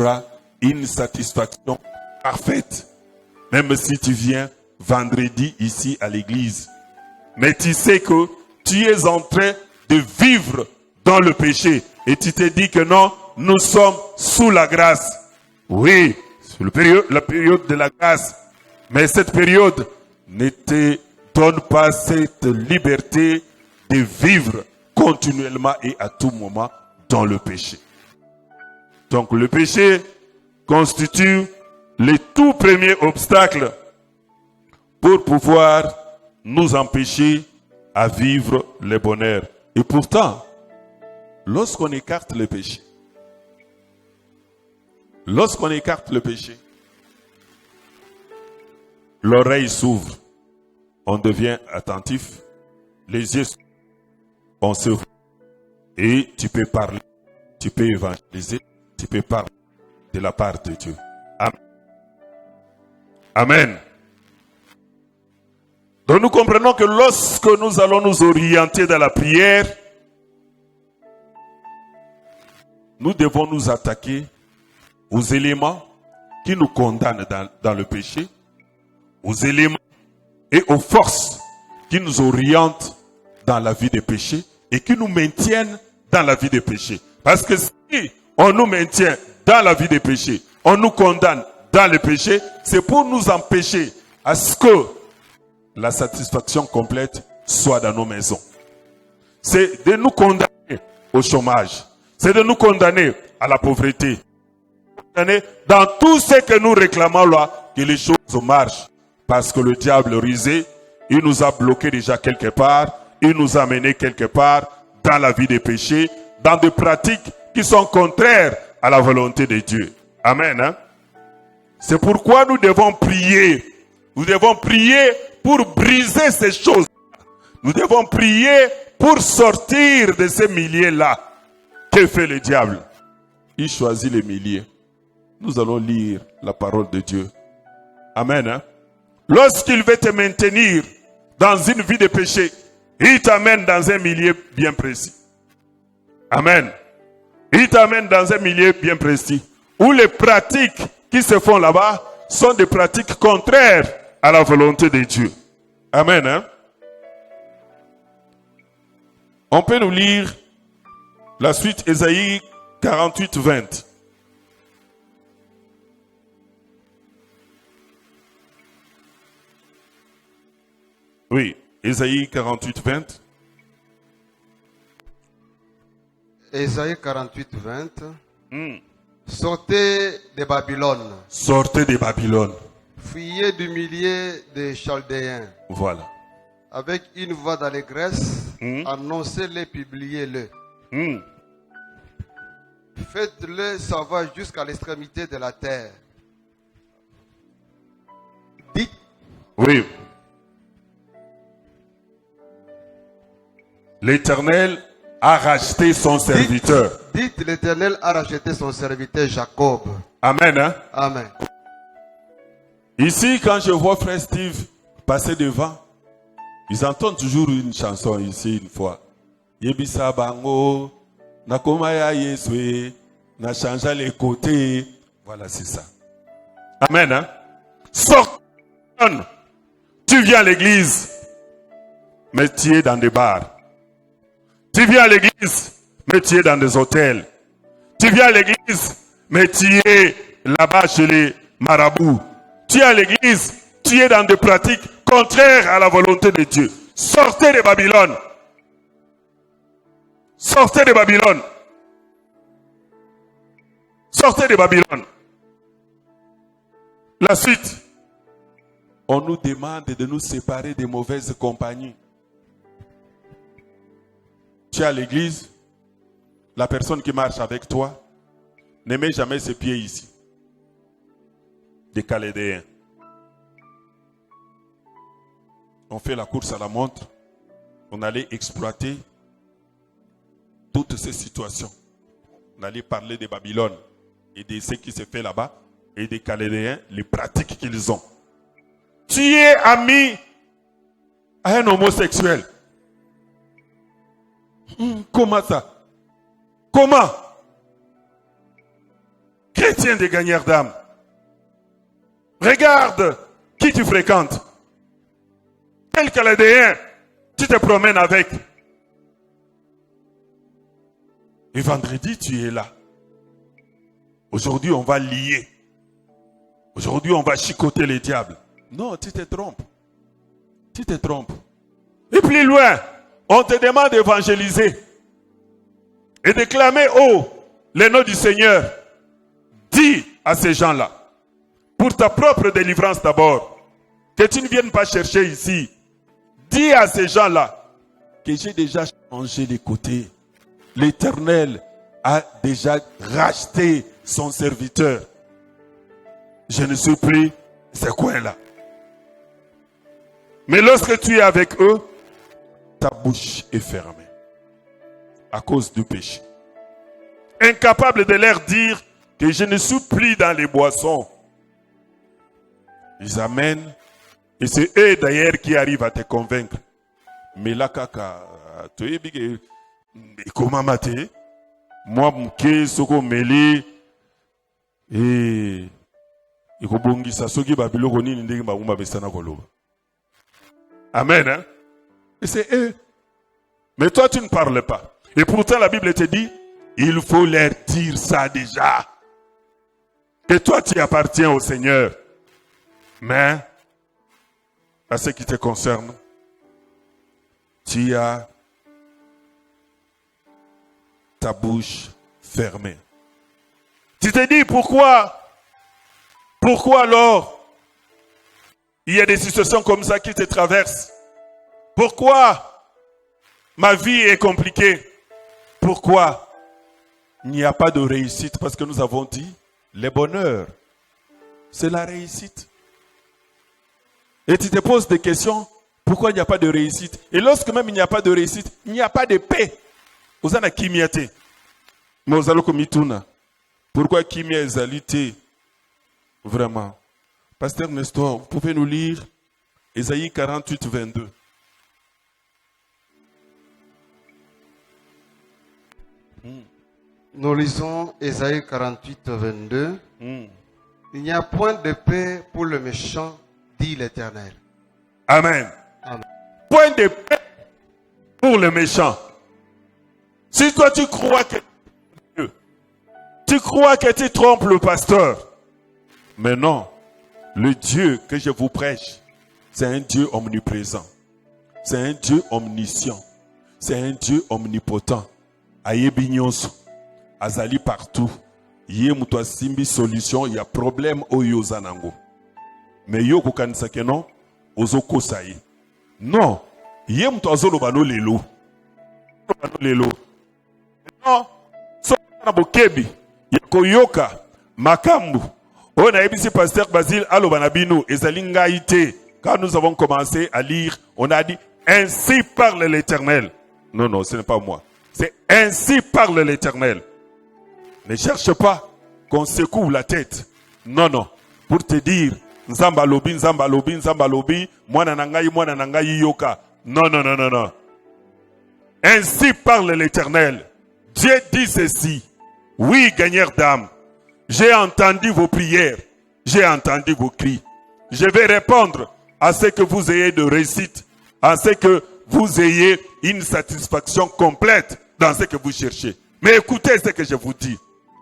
auras une satisfaction parfaite. Même si tu viens vendredi ici à l'église. Mais tu sais que tu es en train de vivre dans le péché. Et tu te dis que non, nous sommes sous la grâce. Oui, c'est la période de la grâce. Mais cette période ne te donne pas cette liberté de vivre continuellement et à tout moment dans le péché. Donc le péché constitue le tout premier obstacle pour pouvoir nous empêcher à vivre le bonheur. Et pourtant, lorsqu'on écarte le péché, l'oreille s'ouvre, on devient attentif, les yeux s'ouvrent, on s'ouvre et tu peux parler, tu peux évangéliser, tu peux parler de la part de Dieu. Amen. Amen. Donc nous comprenons que lorsque nous allons nous orienter dans la prière, nous devons nous attaquer aux éléments qui nous condamnent dans le péché, aux éléments et aux forces qui nous orientent dans la vie des péchés et qui nous maintiennent dans la vie des péchés. Parce que si on nous maintient dans la vie des péchés, on nous condamne dans le péché, c'est pour nous empêcher à ce que la satisfaction complète soit dans nos maisons. C'est de nous condamner au chômage. C'est de nous condamner à la pauvreté. Dans tout ce que nous réclamons là, que les choses marchent. Parce que le diable rusé, il nous a bloqués déjà quelque part, il nous a menés quelque part dans la vie des péchés, dans des pratiques qui sont contraires à la volonté de Dieu. Amen. Hein? C'est pourquoi nous devons prier. Nous devons prier pour briser ces choses. Nous devons prier pour sortir de ces milliers-là. Que fait le diable? Il choisit les milliers. Nous allons lire la parole de Dieu. Amen. Hein? Lorsqu'il veut te maintenir dans une vie de péché, il t'amène dans un milieu bien précis. Amen. Il t'amène dans un milieu bien précis, où les pratiques qui se font là-bas sont des pratiques contraires à la volonté de Dieu. Amen. Hein? On peut nous lire la suite, Ésaïe 48, 20. Oui, Ésaïe 48, 20. Ésaïe 48, 20. Sortez de Babylone. Sortez de Babylone. Fuyez du milieu des Chaldéens. Voilà. Avec une voix d'allégresse, annoncez-le, publiez-le. Faites-le savoir jusqu'à l'extrémité de la terre. Dites. Oui. L'Éternel a racheté son serviteur. Dites, l'Éternel a racheté son serviteur Jacob. Amen. Hein? Amen. Ici, quand je vois Frère Steve passer devant, ils entendent toujours une chanson ici une fois. Yebisa bango, nakomaya yeswe, na changé les côtés. Voilà, c'est ça. Amen. Hein? Sors. Tu viens à l'église, mais tu es dans des bars. Tu viens à l'église, mais tu es dans des hôtels. Tu viens à l'église, mais tu es là-bas chez les marabouts. Tu es à l'église, tu es dans des pratiques contraires à la volonté de Dieu. Sortez de Babylone. Sortez de Babylone. Sortez de Babylone. La suite. On nous demande de nous séparer des mauvaises compagnies. Tu es à l'église, la personne qui marche avec toi ne met jamais ses pieds ici. Des Calédéens. On fait la course à la montre, on allait exploiter toutes ces situations. On allait parler de Babylone et de ce qui se fait là-bas et des Calédéens, les pratiques qu'ils ont. Tu es ami à un homosexuel. Comment ça? Comment? chrétien des gagneurs d'âme. Regarde qui tu fréquentes. Quel Calédéen tu te promènes avec. Et vendredi, tu es là. Aujourd'hui, on va lier. Aujourd'hui, on va chicoter les diables. Non, tu te trompes. Tu te trompes. Et plus loin, on te demande d'évangéliser et de clamer haut le nom du Seigneur. Dis à ces gens-là, pour ta propre délivrance d'abord, que tu ne viennes pas chercher ici. Dis à ces gens-là que j'ai déjà changé les côtés. L'Éternel a déjà racheté son serviteur. Je ne suis plus ces coins-là. Mais lorsque tu es avec eux, ta bouche est fermée à cause du péché. Incapable de leur dire que je ne suis plus dans les boissons. Ils amènent, et c'est eux d'ailleurs qui arrivent à te convaincre. Mais là, kaka, tu es big. Comment mater? Moi, mke, soko meli, et ikobongisa soki babiloko nini ndenge bagumba besana koloba. Amen, hein? Et c'est eux. Mais toi, tu ne parles pas. Et pourtant, la Bible te dit, il faut leur dire ça déjà. Que toi, tu appartiens au Seigneur. Mais, à ce qui te concerne, tu as ta bouche fermée. Tu te dis pourquoi alors il y a des situations comme ça qui te traversent? Pourquoi ma vie est compliquée? Pourquoi il n'y a pas de réussite? Parce que nous avons dit, le bonheur, c'est la réussite. Et tu te poses des questions, pourquoi il n'y a pas de réussite? Et lorsque même il n'y a pas de réussite, il n'y a pas de paix. Vous en avez kimiate. Mais vous allez comme pourquoi kimia est vraiment? Pasteur Nestor, vous pouvez nous lire Ésaïe 48, 22. Nous lisons Ésaïe 48, 22. Il n'y a point de paix pour le méchant, dit l'Éternel. Amen. Amen. Point de paix pour le méchant. Si toi tu crois que tu trompes le pasteur, mais non, le Dieu que je vous prêche, c'est un Dieu omniprésent, c'est un Dieu omniscient, c'est un Dieu omnipotent. Ayebi nyonso, azali partout. Yé muto simbi solution, il y a problème oyo zanango. Mais yo kukanisa ke non, ozoko sayi. Non, yé muto azolo bano lelo. Non, so na bokebi, yakoyoka makambu. On a ébissé pasteur Basile Alobanabino et Zalingaïté. Quand nous avons commencé à lire, on a dit ainsi parle l'Éternel. Non, non, ce n'est pas moi. C'est ainsi parle l'Éternel. Ne cherche pas qu'on secoue la tête. Non, non. Pour te dire, Nzamba lobi, Nzamba lobi, Nzamba lobi, mwana nangai yoka. Non, non, non, non, non. Ainsi parle l'Éternel. Dieu dit ceci. Oui, gagneur d'âme. J'ai entendu vos prières. J'ai entendu vos cris. Je vais répondre à ce que vous ayez de réussite. À ce que vous ayez une satisfaction complète dans ce que vous cherchez. Mais écoutez ce que je vous dis.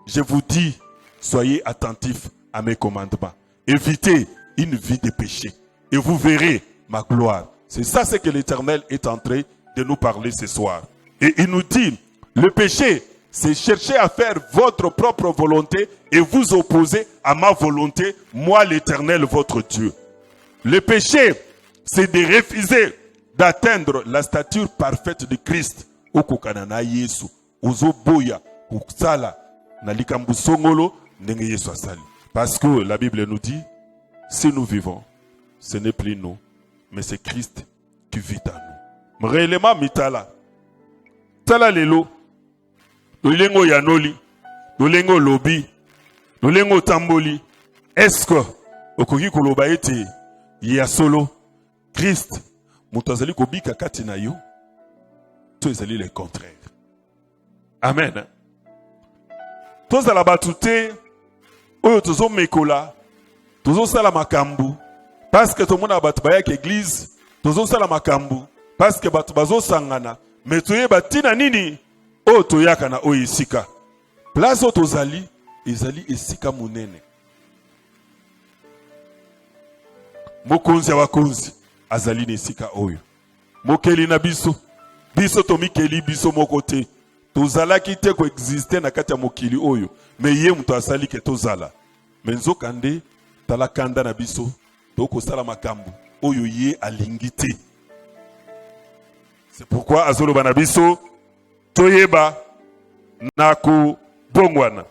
Je vous dis, soyez attentifs à mes commandements. Évitez une vie de péché. Et vous verrez ma gloire. C'est ça ce que l'Éternel est en train de nous parler ce soir. Et il nous dit, le péché, c'est chercher à faire votre propre volonté et vous opposer à ma volonté, moi l'Éternel, votre Dieu. Le péché, c'est de refuser d'atteindre la stature parfaite de Christ. Okokanana Yesu, Ozoboya, Oksala, Nalikambu Songolo, Nenge Yesu Asali. Parce que la Bible nous dit, si nous vivons, ce n'est plus nous, mais c'est Christ qui vit en nous. Réellement, mitala. Tala lelo. Nolengo yanoli. Nolengo lobi. Nolengo tamboli. Est-ce que, okoki koloba ete, ya solo, Christ, mutazali kobika kati na yo, to ezali le contraire. Amen. Tozala batute, oyo tozo mekola, tozo sala makambu, parce que tout le monde a battu bayak église, tozo sala makambu, parce que batu bazo sangana, mais toye batina nini, oyo toyaka na oyo esika. Place oyo tozali, ezali esika munene. Mokonzi ya bakonzi, azali na esika oyo. Mokeli na biso, biso tomikeli biso mokote. Tozalaki te ko existe na kati ya mokili oyo, mais ye muto asali ke tozala. Menzo kande tala kanda na biso, toko sala makambu oyo ye alingi te. C'est pourquoi azolo bana biso toyeba na ku bongwana.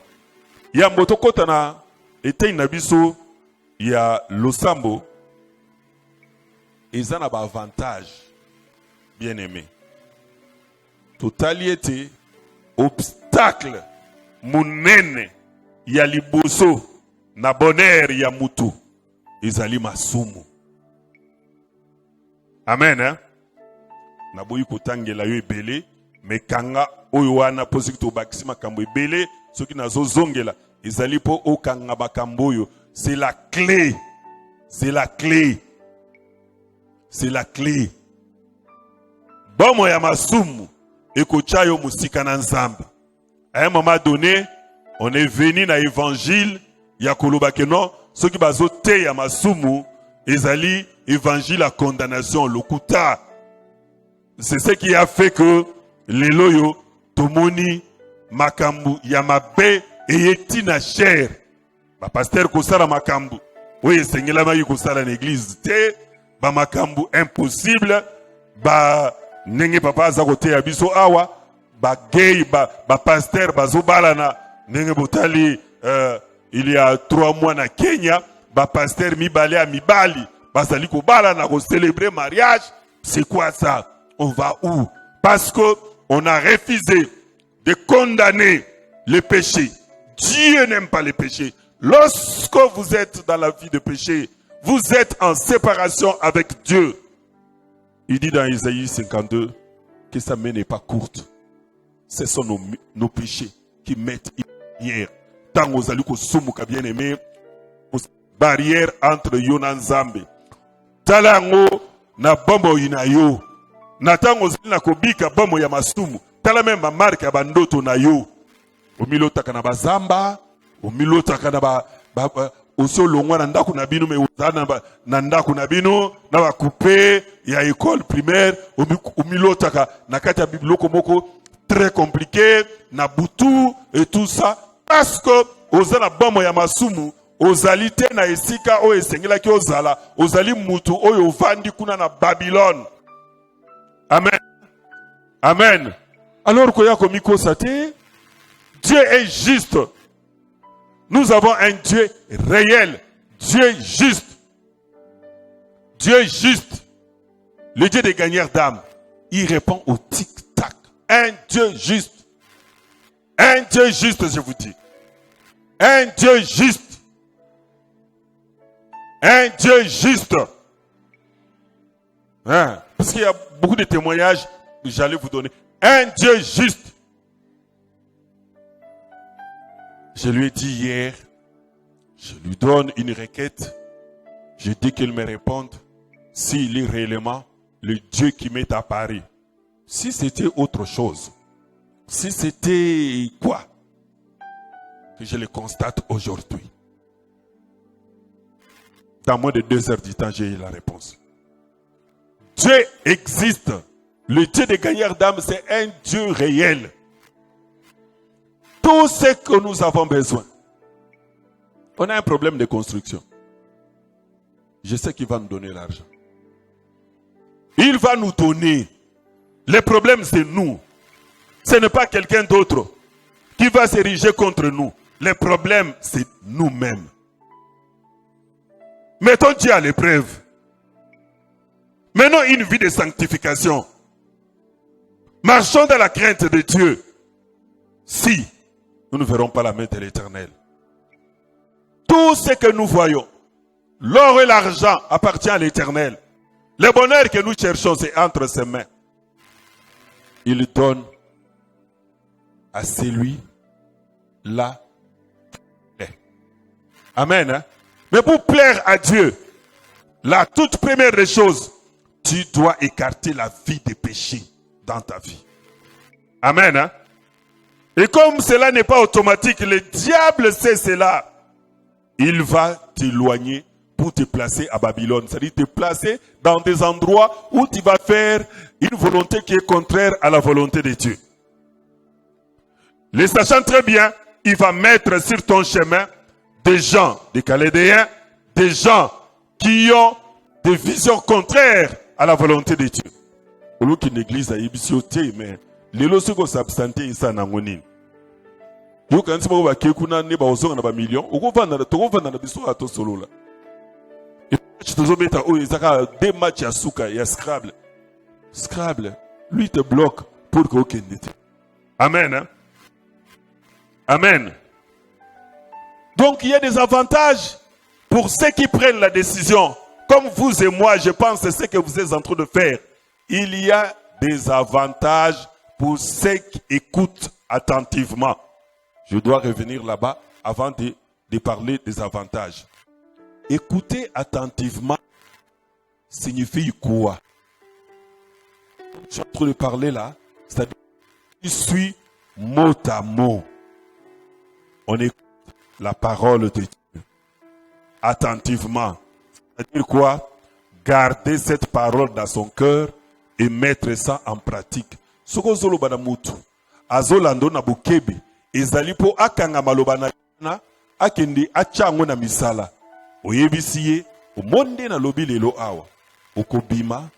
Ya moto kota na etei na biso ya losambo eza na ba avantage bien aimé. Totali ete obstacle munene ya liboso na bonheur ya mutu ezali masumu. Amen hein? Na boyi kotangela yo ebele me kanga oyo wana posi to bakisi makambo ebele soki nazo zongela ezali po okanga makambo oyo. C'est la clé. C'est la clé. C'est la clé. Bomo ya masumu ekocha yo musika na nzamba. À un moment donné, on est venu na évangile ya koloba ke non, ceux qui bazo te ya masumu ezali évangile à condamnation lokuta. C'est ce qui a fait que les loyo tomoni makambu ya mabe eyeti na cher. Ba pasteur kosala makambu oye sengela mayi kosala na église te ba makambu impossible ba nenge papa aza kote ya biso awa ba gay ba pasteur bazo balana nenge botali il y a 3 mois na Kenya ba pasteur mibali a mibali bazali ko balana ko célébrer mariage. C'est quoi ça? On va où? Parce que on a refusé de condamner le péché. Dieu n'aime pas le péché. Lorsque vous êtes dans la vie de péché, vous êtes en séparation avec Dieu. Il dit dans Isaïe 52 que sa main n'est pas courte. Ce sont nos péchés qui mettent une barrière. Tant aux aliko sumuka bien aimé, barrière entre Yonan Nzambe. Talango na bombo inayo. Na tango zina kobika bombo ya masumu. Tala même ma marque ya bandoto na yo. Omilotaka na bazamba, omilotaka na ba oso longwa na ndako na bino me uzana na ndako na bino na ba couper ya école primaire omilotaka na kati ya bibloko moko très compliqué na butu et tout ça parce que ozana bomo ya masumu ozali te na esika o esengela ki ozala ozali mutu oyo ovandi kuna na Babylone. Amen. Amen. Alors koya komiko sate Dieu est juste. Nous avons un Dieu réel. Dieu juste. Dieu juste. Le Dieu des gagneurs d'âme. Il répond au tic-tac. Un Dieu juste. Un Dieu juste, je vous dis. Un Dieu juste. Un Dieu juste. Hein? Parce qu'il y a beaucoup de témoignages que j'allais vous donner. Un Dieu juste. Je lui ai dit hier, je lui donne une requête, je dis qu'il me réponde s'il est réellement le Dieu qui m'est apparu. Si c'était autre chose, si c'était quoi, que je le constate aujourd'hui. Dans moins de 2 heures du temps, j'ai eu la réponse. Dieu existe. Le Dieu des gagneurs d'âme, c'est un Dieu réel. Tout ce que nous avons besoin. On a un problème de construction. Je sais qu'il va nous donner l'argent. Il va nous donner. Le problème, c'est nous. Ce n'est pas quelqu'un d'autre qui va s'ériger contre nous. Le problème, c'est nous-mêmes. Mettons Dieu à l'épreuve. Menons une vie de sanctification. Marchons dans la crainte de Dieu. Si nous ne verrons pas la main de l'Éternel. Tout ce que nous voyons, l'or et l'argent appartient à l'Éternel. Le bonheur que nous cherchons, c'est entre ses mains. Il donne à celui-là. Amen. Hein? Mais pour plaire à Dieu, la toute première des choses, tu dois écarter la vie des péchés dans ta vie. Amen. Hein? Et comme cela n'est pas automatique, le diable sait cela. Il va t'éloigner pour te placer à Babylone. C'est-à-dire te placer dans des endroits où tu vas faire une volonté qui est contraire à la volonté de Dieu. Les sachant très bien, il va mettre sur ton chemin des gens, des Calédéens, des gens qui ont des visions contraires à la volonté de Dieu. Au lieu qu'une église a ébisioté, mais les lorsqu'on s'absentait, ils s'en ont mis. Yo quand tu vas kekuna ne ba ozonga na ba million, ukovanda na biso ato solo la. Et tu te zobeta o ezaka des matchs ya suka ya Scrabble. Scrabble, lui te bloque pour que okende. Amen. Hein? Amen. Donc il y a des avantages pour ceux qui prennent la décision. Comme vous et moi, je pense que c'est ce que vous êtes en train de faire. Il y a des avantages pour ceux qui écoutent attentivement. Je dois revenir là-bas avant de parler des avantages. Écouter attentivement signifie quoi? Je suis en train de parler là, c'est-à-dire je suis mot à mot. On écoute la parole de Dieu attentivement. C'est-à-dire quoi? Garder cette parole dans son cœur et mettre ça en pratique. Soko zolo bana mutu, azolando na bukebi, ezali po akanga maloba na akende achango na misala. Oyebisiye, omonde na lobi lelo awa. Okobima,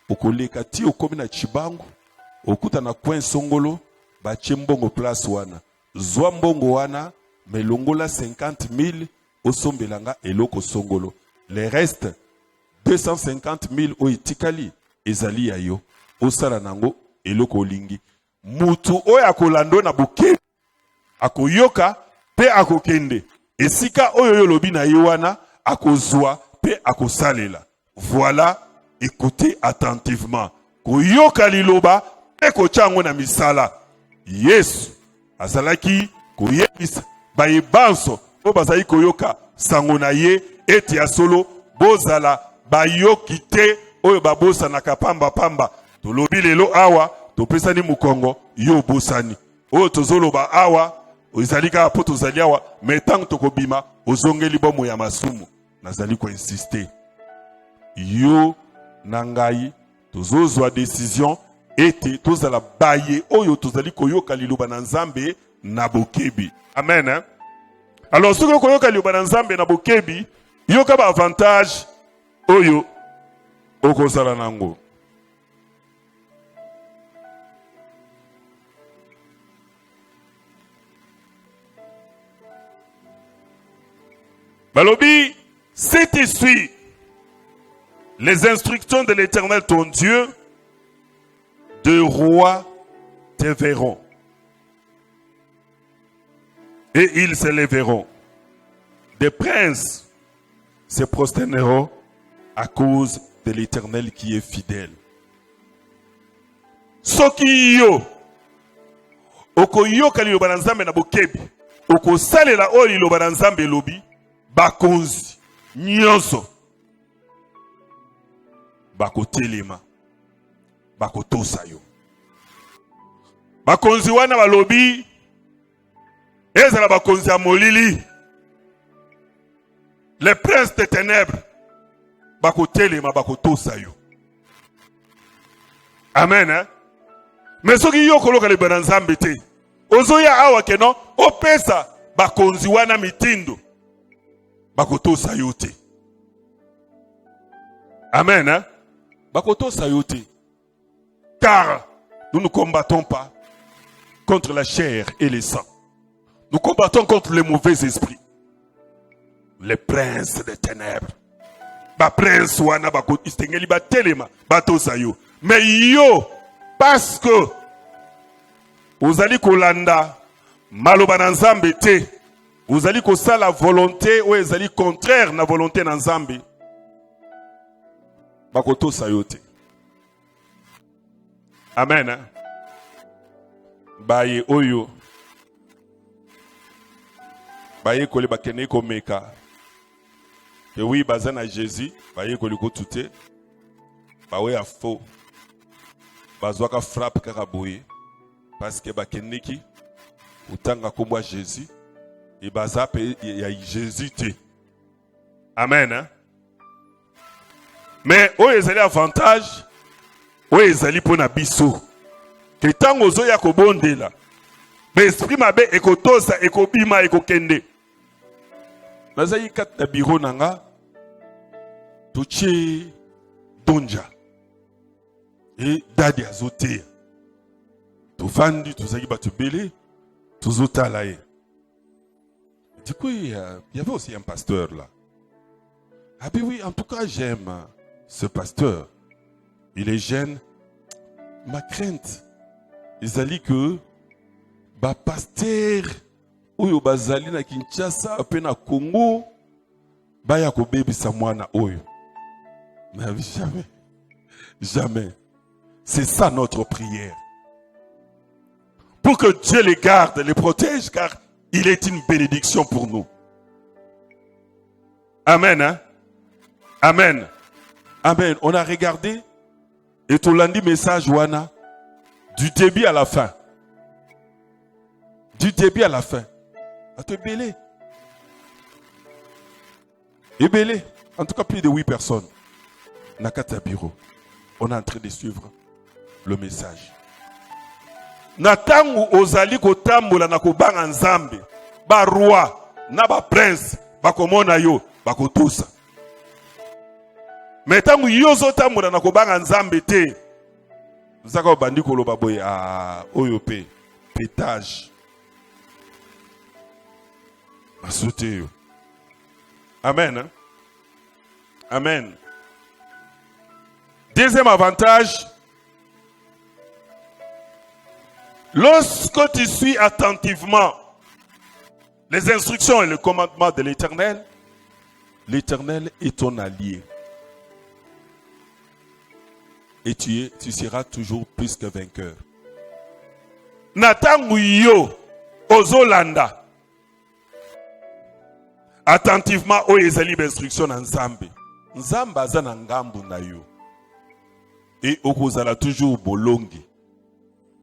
okoleka ti okomi na chibangu, okuta na kwen songolo, bache mbongo place wana. Zwa mbongo wana, melongola 50,000, osombelanga eloko songolo. Le reste, 250,000 oitikali, ezali ya yo. Osala nango eloko olingi. Mutu oyo akolando na buke, akoyoka, pe akokende. Esika oyo yo lobi na ye wana, akozwa, pe akosalela. Voilà, écoutez attentivement. Koyoka liloba, pe kochango na misala. Yesu, azalaki, koyebisa, baye banso, po bazali koyoka, sango na ye, eti ya solo, bozala, bayoki te, oyo babosa na kapamba pamba. Tolobi lelo awa, topesani mukongo, yo bosani. Oyo tozoloba awa, ozalika po tozali awa, metang tokobima, ozongeli bomo ya masumu. Nazali ko insister. Yo nangai, tozozwa décision, ete tozala baye, oyo tozali koyoka liloba na Nzambe na bokebi. Amen. Hein? Alors, ce que koyoka liloba na Nzambe na bokebi, yoka ba avantage, oyo, okozala nango. Balobi, si tu suis les instructions de l'Éternel ton Dieu, de rois te verront. Et ils se lèveront. Des princes se prosterneront à cause de l'Éternel qui est fidèle. Soki yo, oko yoka liloba na Nzambe na bokebi, oko salela oyo liloba na Nzambe lobi, bakonzi nyonso bakotelema bakotosa yo. Bakonzi wana balobi ezala bakonzi ya molili, les princes des ténèbres bakotelema bakotosa yo. Amen. Hein? Mais soki yo koloka liloba na Nzambe te, ozoya awa keno opesa bakonzi wana mitindo bakoto sayote. Amen. Hein? Bakoto sayote. Car nous ne combattons pas contre la chair et le sang. Nous combattons contre les mauvais esprits. Les princes des ténèbres. Ba prince wana bako istengeli ba telema bato sayo. Mais yo parce que vous allez kolanda maloba na Nzambe te. Vous allez que ça la volonté ou vous allez contraire na volonté na Nzambe. Bakoto sayote. Amen. Hein? Baye oyo. Baye kole bakene komeka. que oui, bazan à Jésus, baye koliko touté, bawe a faux, bazwaka frappe karaboye, parce que bakeniki, utanga komwa Jésus, et bazap ya Jésus te. Amen. Hein? Mais où est les avantages? Où est les pour na biso? Que tant aux oya ko bonde là, mais esprit mabe ekotosa ekobima ekokende. Nazayi kat na bureau nanga, tuche donja et dadi azote. Tu vandi, tu zagi batu belé, tu zota lae. Du coup, il y avait aussi un pasteur là. Ah ben oui, en tout cas, j'aime ce pasteur. Il est jeune. Ma crainte, ils allaient que ba pasteur oyo bazali na Kinshasa pe na Congo ba ya ko bebisa mwana oyo. Mais jamais. Jamais. C'est ça notre prière. Pour que Dieu les garde, les protège, car il est une bénédiction pour nous. Amen, hein? Amen. Amen. On a regardé et tout lundi message Wana du début à la fin. Du début à la fin. À te belé. Et belé. En tout cas, plus de 8 personnes. Nakata bureau. On est en train de suivre le message. Natangu ozali kotambola na kobanga nzambe. Ba roi, na ba prince, ba komona yo, ba kotusa. Mais tangu yozo tambola na kobanga nzambe te. Nzaka obandi koloba boye oyo pe pétage. Masute yo. Amen. Hein? Amen. Deuxième avantage, lorsque tu suis attentivement les instructions et le commandement de l'Éternel, l'Éternel est ton allié. Et tu seras toujours plus que vainqueur. Natangu yo ozolanda attentivement o ezali instruction na Nzambe. Nzambe aza na ngambu na yo. Et okozala toujours bolongi.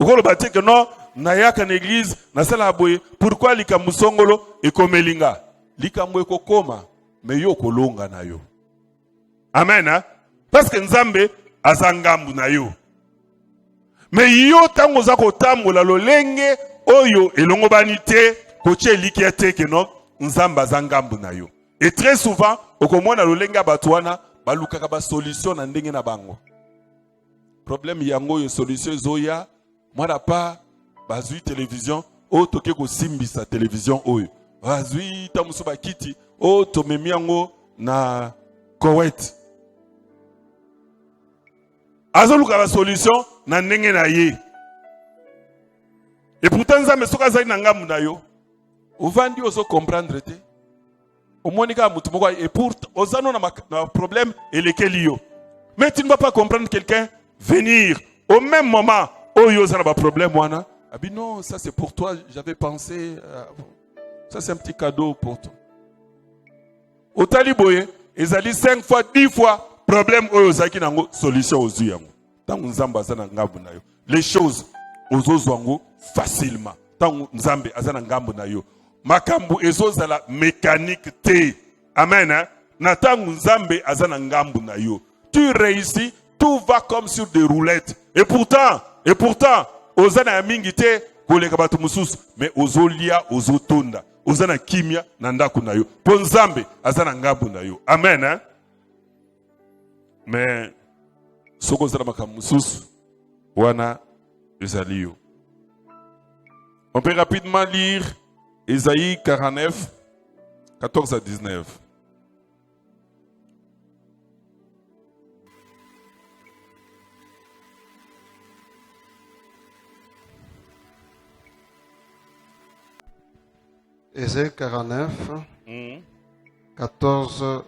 Okoloba te que non nayaka na église na sala boye pourquoi likambo songolo ekomelinga likambo ekokoma mais yo kolonga na yo. Amen hein? Parce que Nzambe azangambu na yo. Mais yo tango za kotambola lolenge oyo elongo banite koche likiate ke non Nzambe azangambu na yo. Et très souvent okomona lolenga batwana balukaka ba solution na ndenge na bango. Problème yango yo solution zoya mwana pa bazui télévision o toke ko simbisa télévision oyo. Bazui tamuso bakiti o tomemi yango na Koweït. Azoluka la solution na ndenge na ye. Et pourtant Nzambe soka zali na ngambu na yo. Ovandi ozo comprendre te. Omonika mutu moko et pourtant ozano na problème elekeli yo. Mais tu ne vas pas comprendre quelqu'un venir au même moment où il y a un problème. Ah bien non, ça c'est pour toi, j'avais pensé. Ça c'est un petit cadeau pour toi. Au Taliboye, ils ont dit 5 fois, 10 fois, problème où il y a une solution aux yeux. Les choses aux yeux facilement. Tant Nzambe azana ngambu na yo. Makambu ezoza la mécanique te. Amen. Hein? Natangu Nzambe azana ngambu na yo. Tu réussis, tout va comme sur des roulettes. Et pourtant, ozana mingi te koleka batu mususu, mais ozolia ozotonda. Ozana kimia na ndaku na yo. Po Nzambe azana ngambu na yo. Amen. Hein? Mais soko zana makambu mususu wana ezali yo. On peut rapidement lire Ésaïe 49, 14 à 19. Ésaïe 49, 14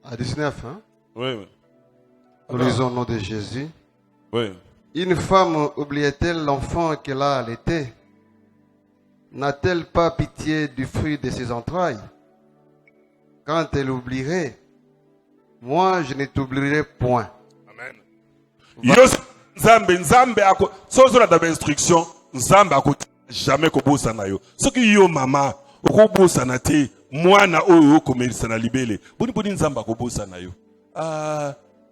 à 19. Hein? Oui. Nous lisons au nom de Jésus. Oui. Une femme oubliait-elle l'enfant qu'elle a allaité? N'a-t-elle pas pitié du fruit de ses entrailles? quand elle oublierait, moi je ne t'oublierai point. Amen. Yo nzambe ako sozo la daba instruction nzambe ako jamais kobosa na yo. Soki yo mama okobosa na te mwana oyo komelisa na libele. Boni nzambe akobosa na yo.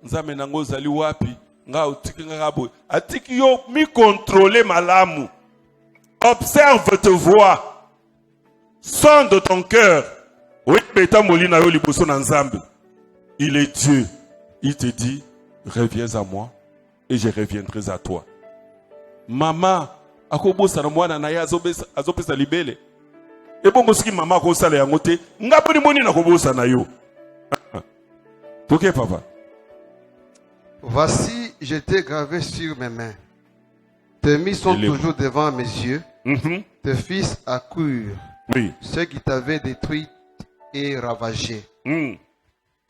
Nzambe nango zali wapi? Nga utiki ngabo. Atiki yo mi contrôler malamu. Observe te voix. Sonde ton cœur. Oui, beta molina yo liboso na nzambe. Il est Dieu. Il te dit, reviens à moi et je reviendrai à toi. Maman, akobosa na mwana na ya azopesa libele. Ebongo siki mama akosala yango te, ngaponi moni na kobosa na yo. Ok papa. Voici, je t'ai gravé sur mes mains. Tes mains sont toujours devant mes yeux. Tes fils accourent. Oui. Ceux qui t'avaient détruit et ravagé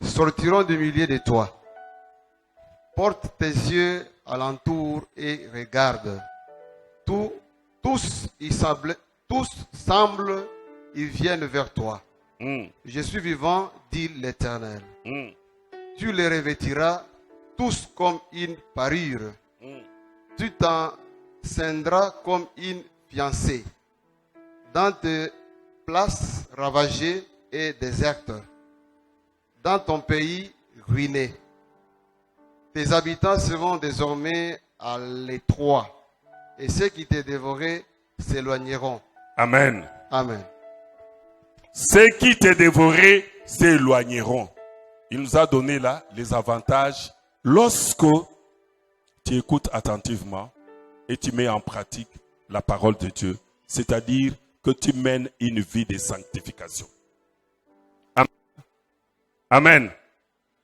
sortiront du milieu de toi. Porte tes yeux alentour et regarde. Tous semblent, ils viennent vers toi. Je suis vivant, dit l'Éternel. Tu les revêtiras tous comme une parure. Tu t'en ceindras comme une fiancée. Dans tes places ravagées et désertes, dans ton pays ruiné, tes habitants seront désormais à l'étroit, et ceux qui te dévoraient s'éloigneront. Amen. Amen. Ceux qui te dévoraient s'éloigneront. Il nous a donné là les avantages lorsque tu écoutes attentivement et tu mets en pratique la parole de Dieu, c'est-à-dire que tu mènes une vie de sanctification. Amen. Amen.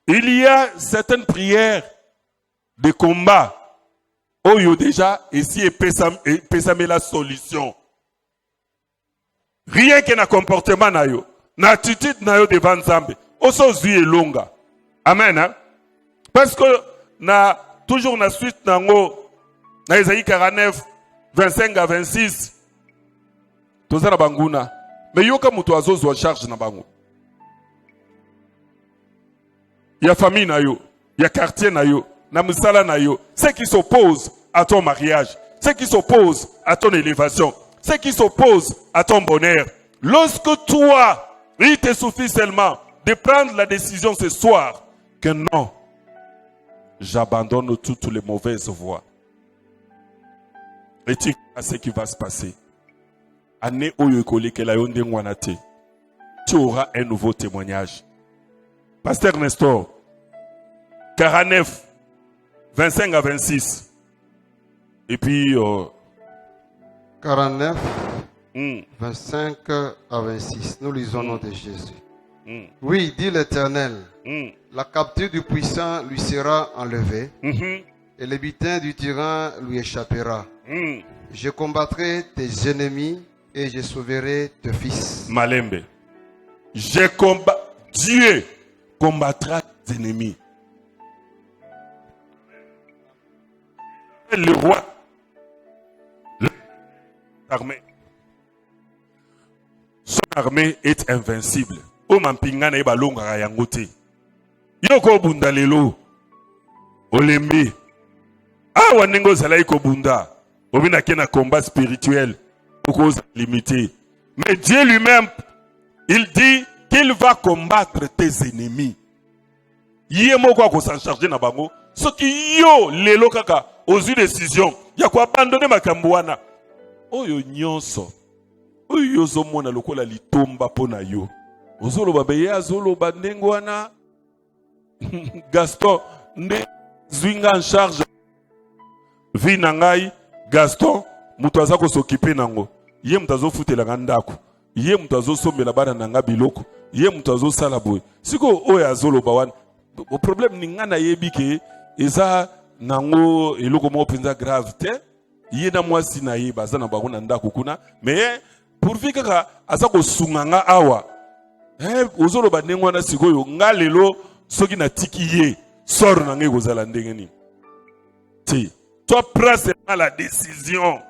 Il y a certaines prières de combat où il y a déjà ici et pésame la solution. Rien que na comportement na yo, na attitude na yo devant Nzambe, oso zui elonga. Amen. Hein? Parce que na toujours na suite nango na Isaïe 49 25 à 26. Tozana banguna, mais yoka mutu azozwa charge na bango. Ya famille na yo, ya quartier na yo, na musala na yo, ceux qui s'opposent à ton mariage, ceux qui s'opposent à ton élévation, ceux qui s'opposent à ton bonheur. Lorsque toi, il te suffit seulement de prendre la décision ce soir que non, j'abandonne toutes les mauvaises voies. Et tu sais ce qui va se passer. Année où tu auras un nouveau témoignage. Pasteur Nestor, 49, 25 à 26. Et puis... 49, 25 à 26. Nous lisons au nom de Jésus. Oui, dit l'Éternel, la capture du puissant lui sera enlevée et le butin du tyran lui échappera. Je combattrai tes ennemis et je sauverai tes fils. Malembe. Dieu combattra tes ennemis. Le roi, l'armée. Son armée est invincible. O mampinga na ibalonga yangote. Yoko bunda lelo. Olembe. Awa nengo zalai ko bunda. Obina kena combat spirituel. Cause limité. Mais Dieu lui-même, il dit qu'il va combattre tes ennemis. Yemo kwa ko s'en charger na bango. Ce qui yo lelo kaka aux décisions. Ya ko abandonner makambo wana. Oyo nyonso. Oyo zo mona lokola litomba pona yo. Ozolo babeye azolo bandengo wana. Gaston ne zwinga en charge. Vi nangai Gaston mutu aza ko s'occuper nango. Ye mutu azofutela ngandako. Ye mutu azosomela bana nanga biloko. Ye mutu azosala boy. Siko oyo azolo bawana. O problème ni ngana yebi ke eza nango eloko mo penza grave te. Ye na mwasi na ye baza na bango na ndako kuna. Mais pourvu kaka aza ko sunganga awa. Ozolo bandengo wana sikoyo ngalelo soki na tiki ye sor na ngai kozala ndenge ni. Ti, toi prends seulement la décision.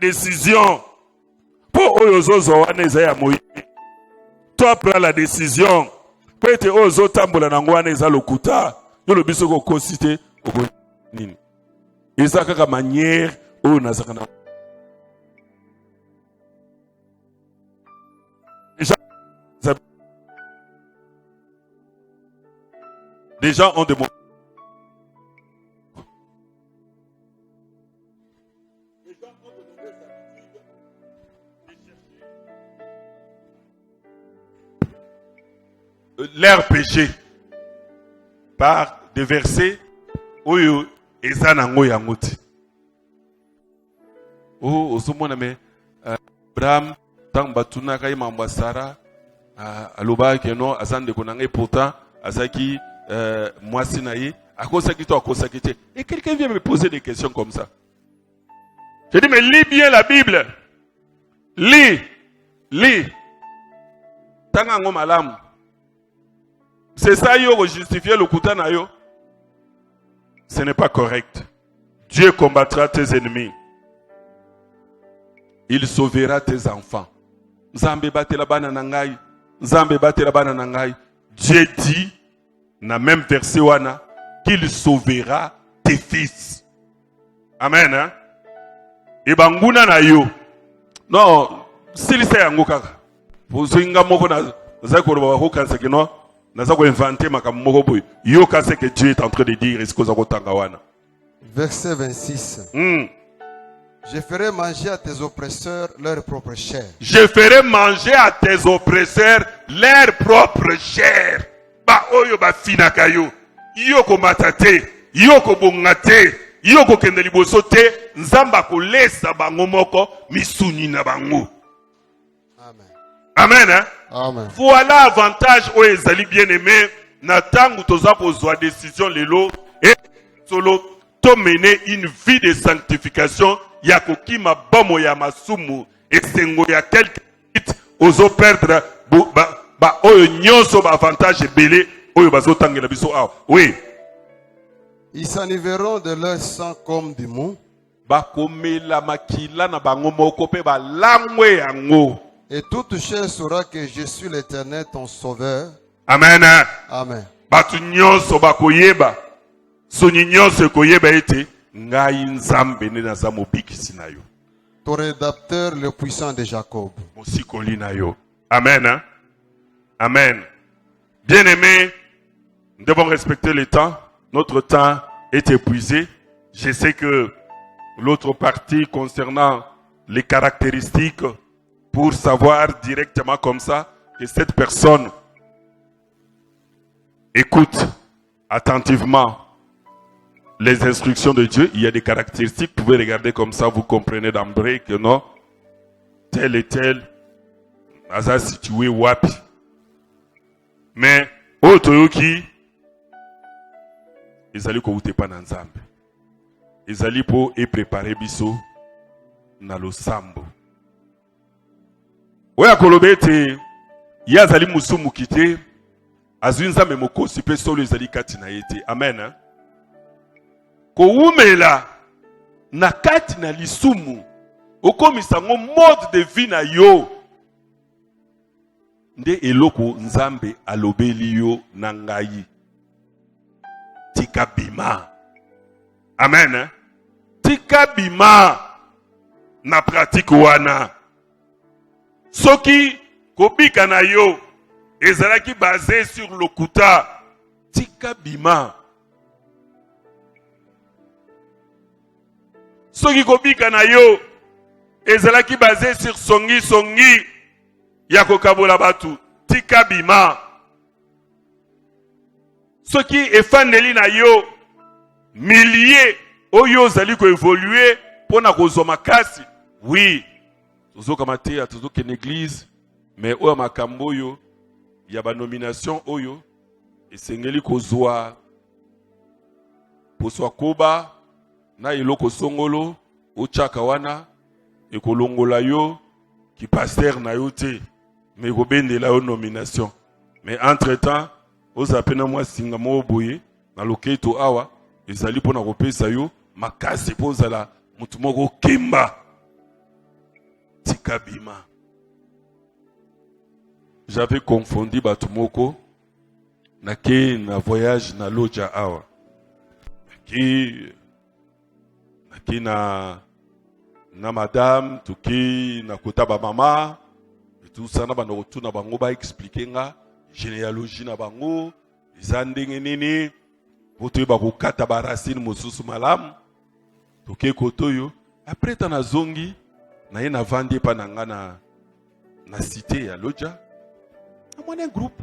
Décision. Pour oyo zozo wana eza ya moyi. Toi prends la décision. Peut-être aux autres tambola nangwana eza lokuta. Nous le biso ko kosite oko nini. Eza kaka manière o nazakana. Les gens ont demandé. Leur péché par des versets oyo ezanango yangote. Oh, osomona me Abraham tant batuna kai mamba Sara aloba ke no azande konanga pourtant azaki mwasi na ye akosaki to akosaki te. Et quelqu'un vient me poser des questions comme ça. Je dis mais lis bien la Bible. Lis. Tanga ngo malamu. C'est ça yo justifier le kuta na yo. Ce n'est pas correct. Dieu combattra tes ennemis. Il sauvera tes enfants. Nzambe batela bana na ngai. Nzambe batela bana na ngai. Dieu dit na même verset wana qu'il sauvera tes fils. Amen hein. Et banguna na yo. Non, s'il sait yango kaka. Pozinga moko na zakoro ba ko kansa kino. Que Dieu est en train de dire. Verset 26. Je ferai manger à tes oppresseurs leur propre chair. Je ferai manger à tes oppresseurs leur propre chair. Ba oyo ba finaka yo. Yoko matate. Yoko bongate. Yoko kende liboso te. Nzamba ko lesa bango moko misuni na bango. Amen. Amen hein? Amen. Voilà avantage aux ezali bien-aimés. Natangu toza kozwa décision lelo et solo to mener une vie de sanctification ya kokima bomo ya masumu et sengo ya quelques minutes ozo perdre ba oyo nyonso ba avantage belé oyo bazo tangela biso awa. Oui. Ils s'enivleront de leur sang comme du mou. Ba komela makila na bango moko pe ba lamwe yango. Et toute chair saura que je suis l'Éternel, ton sauveur. Amen. Amen. Batu nyonso bakoyeba. Soni nyonso koyeba ete ngai nzambe ne naza mobikisi na yo. Ton rédacteur, le puissant de Jacob. Mosikoli na yo. Amen. Amen. Bien-aimés, nous devons respecter le temps. Notre temps est épuisé. Je sais que l'autre partie concernant les caractéristiques pour savoir directement comme ça que cette personne écoute attentivement les instructions de Dieu. Il y a des caractéristiques, vous pouvez regarder comme ça, vous comprenez d'emblée que non, tel et tel, asa situé wapi. Mais, otoyoki, ezali ko ute pa na nzambe. Ezali po e préparer biso na losambo. Oya kolobe te yazali musumu kite azwinza memoko sipe solo ezali kati na yete. Amen. Hein? Ko umela na kati na lisumu okomisa ngo mode de vie na yo nde eloko nzambe alobeli yo na ngai tika bima. Amen. Hein? Tika bima na pratique wana. Soki kobika na yo ezalaki basé sur lokuta tika bima. Soki kobika na yo ezalaki basé sur songi ya kokabola batu tika bima. Soki efandeli na yo milliers oyo zali ko évoluer pona kozwa makasi. Oui. Tozo kamate tozo ke l'église mais oyo makambo yo ya ba nomination oyo esengeli kozwa poswa koba na eloko songolo ochaka wana ekolongola yo ki pasteur na yo te mais kobendela yo nomination. Mais entre-temps ozapena mwa singa mo boye na loketo awa ezali pona kopesa yo makasi pozala mutu moko kimba tika bima. j'avais confondu Batumoko nake na voyage na loja awa. Nake na madame, tuki na kotaba mama, et tout ça na banotu na bango ba expliquer nga généalogie na bango, izandenge nini, boto ba kokata ba racine mosusu malamu. Tuki kotoyo, après tana zongi na ye na vandi pa nanga na cité ya loja. Amone un groupe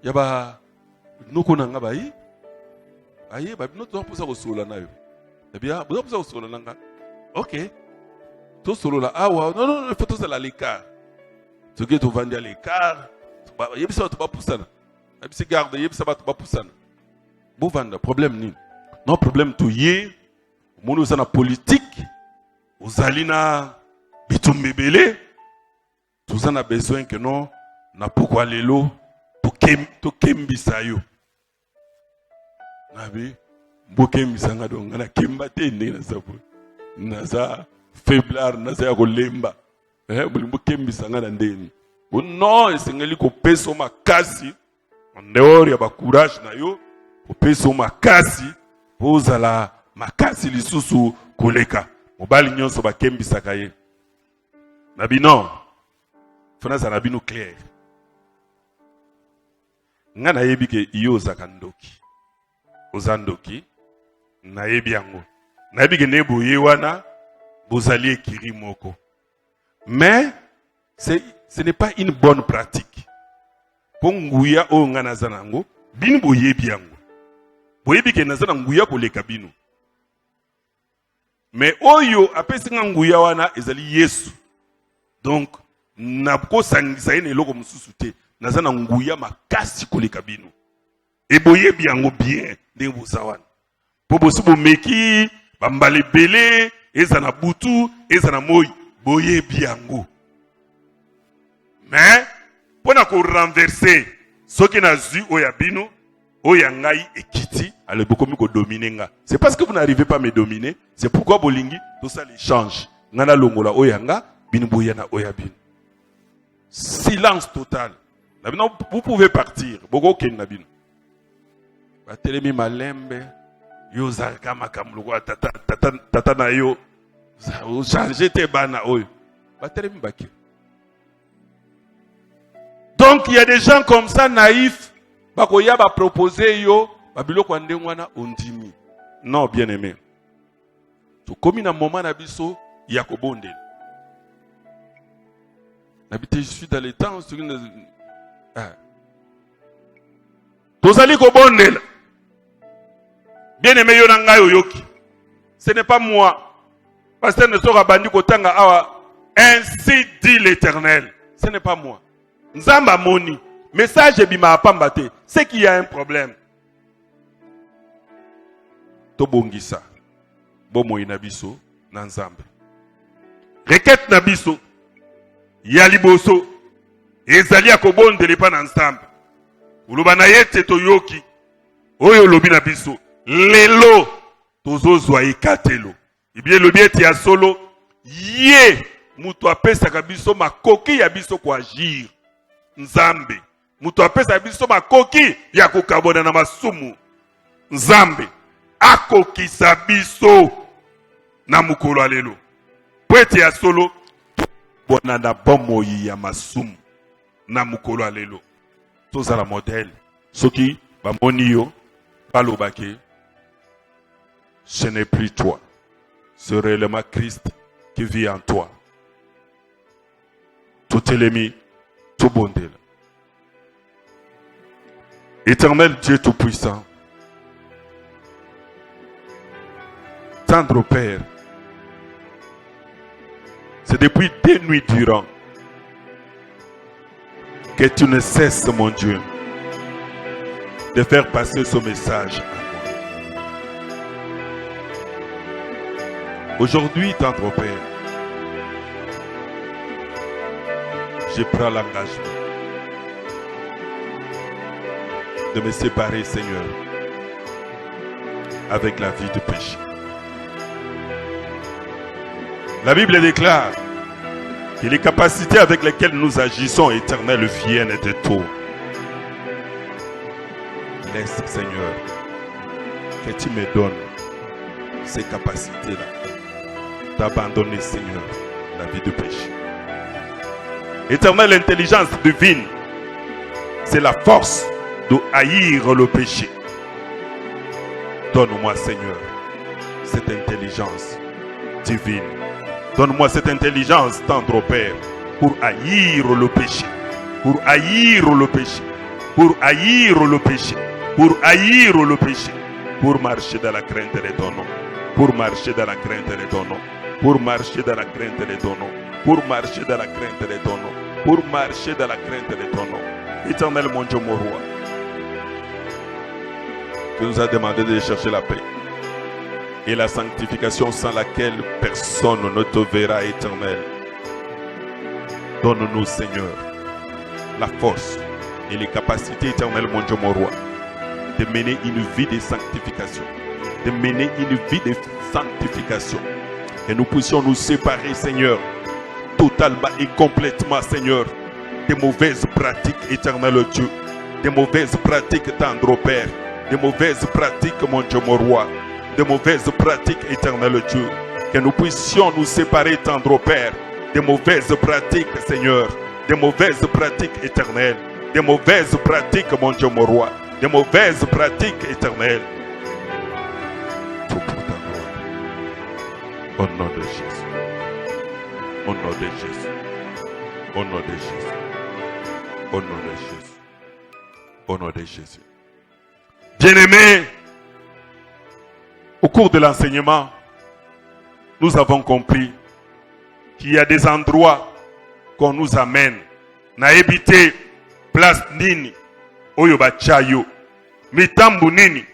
yaba noko nanga bayi. Aye ba bino to posa ko sola na yo. Ebia, bo posa ko sola nanga. OK. To solo la awa, non, il faut tout ça à l'écart. Tu veux vendre à l'écart. Il y a ça tu vas pousser. Il y a garde, il y a ça tu vas pousser. Bon vendre, problème ni. Non problème tout y. Mon nous en politique. Aux alina bitum bébélé. Tout ça a besoin que non na pourquoi lelo to kembisa yo. Nabi mbokembisa ngado ngana kemba te ndenge na sapo. Naza faiblard naza ya kolemba bulimbo kembisa nga na ndeni non esengeli kopesa makasi en dehors ya ba courage na yo kopesa makasi pozala makasi lisusu koleka mobali nyonso bakembisaka ye na bino fana za na bino clair nga na yebi ke iyo zaka ndoki ozandoki na yebi yango na yebi ke nebo ye wana bozali ekiri moko. Mais ce n'est pas une bonne pratique. Pour nguya o ngana zanango, binu boyebi yango. Boyebi ke nazana nguya koleka binu. Mais oyo apesi nguya wana ezali Yesu. Donc nabko sangisa ene eloko mususu te. Nazana nguya makasi koleka binu. E boyebi yango bien ndenge bozawana. Po bosu bomeki bambale belé ezana butu, ezana moi, boye biango. Mais, pour nous renverser, ce qui n'a vu oyabino, oyangai ekiti, allez beaucoup mieux dominer. C'est parce que vous n'arrivez pas à me dominer, c'est pourquoi bolingi, tout ça les change. Nana longola oyanga, binu boyana oyabino. Silence total. Vous pouvez partir. Bogo ken nabino. Batelemi malembe. Yo zaka makamlugo tata na yo changer te bana oyo bateremi baki. Donc il y a des gens comme ça naïfs bakoya ba proposer yo babiloko ndenge wana ondimi. Non bien aimé. To komi na moment na biso ya kobondela. N'habite je suis dans les temps tozali kobondela. Bien aimé yonanga yoki. Ce n'est pas moi. Pasteur ne sera bandi kotanga awa. Ainsi dit l'Éternel. Ce n'est pas moi. Nzamba moni. Message bima apambate. C'est qu'il y a un problème. Tobongisa. Bomo inabiso na nzambe. Requête nabiso. Yaliboso. Ezali akobondele pa na nzambe. Uloba na yete toyoki. Oyo lobi nabiso. Lelo tozozwa ikatelo. Ibie lobi eti ya solo ye mutu apesaka biso makoki ya biso kwa agir. Nzambe mutu apesaka biso makoki ya kokabona na masumu. Nzambe akokisa biso na mukolo lelo. Pwete ya solo bona na bomoi ya masumu na mukolo lelo. Tozala modèle. Soki bamoni yo balobake. Ce n'est plus toi. C'est réellement Christ qui vit en toi. Tout est tout bon Dieu. Éternel Dieu Tout-Puissant, tendre Père, c'est depuis des nuits durant que tu ne cesses, mon Dieu, de faire passer ce message. Aujourd'hui, tendre Père, je prends l'engagement de me séparer, Seigneur, avec la vie de péché. La Bible déclare Que les capacités avec lesquelles nous agissons, Éternel, viennent de toi. Laisse, Seigneur, que tu me donnes ces capacités-là d'abandonner, Seigneur, la vie de péché. Éternelle intelligence divine, c'est la force de haïr le péché. Donne-moi, Seigneur, cette intelligence divine. Donne-moi cette intelligence, tendre Père, pour haïr le péché. Pour haïr le péché. Pour haïr le péché. Pour haïr le péché. Pour marcher dans la crainte de ton nom. Pour marcher dans la crainte de ton nom. Pour marcher dans la crainte de ton nom. Pour marcher dans la crainte de ton nom. Pour marcher dans la crainte de ton nom. Éternel mon Dieu, mon roi, tu nous as demandé de chercher la paix et la sanctification sans laquelle personne ne te verra, Éternel. Donne-nous, Seigneur, la force et les capacités, Éternel mon Dieu, mon roi, de mener une vie de sanctification, de mener une vie de sanctification, et nous puissions nous séparer, Seigneur, totalement et complètement, Seigneur, des mauvaises pratiques, Éternel Dieu, des mauvaises pratiques, tendre Père, des mauvaises pratiques, mon Dieu, mon roi, des mauvaises pratiques, Éternel Dieu, que nous puissions nous séparer, tendre Père, des mauvaises pratiques, Seigneur, des mauvaises pratiques éternelles, des mauvaises pratiques, mon Dieu, mon roi, des mauvaises pratiques éternelles. Tout pour ta gloire. Au nom de Jésus. Au nom de Jésus. Au nom de Jésus. Au nom de Jésus. Au nom de Jésus. Bien-aimés, au cours de l'enseignement, nous avons compris qu'il y a des endroits qu'on nous amène. Na ebité place nini oyo bachayo mitambu nini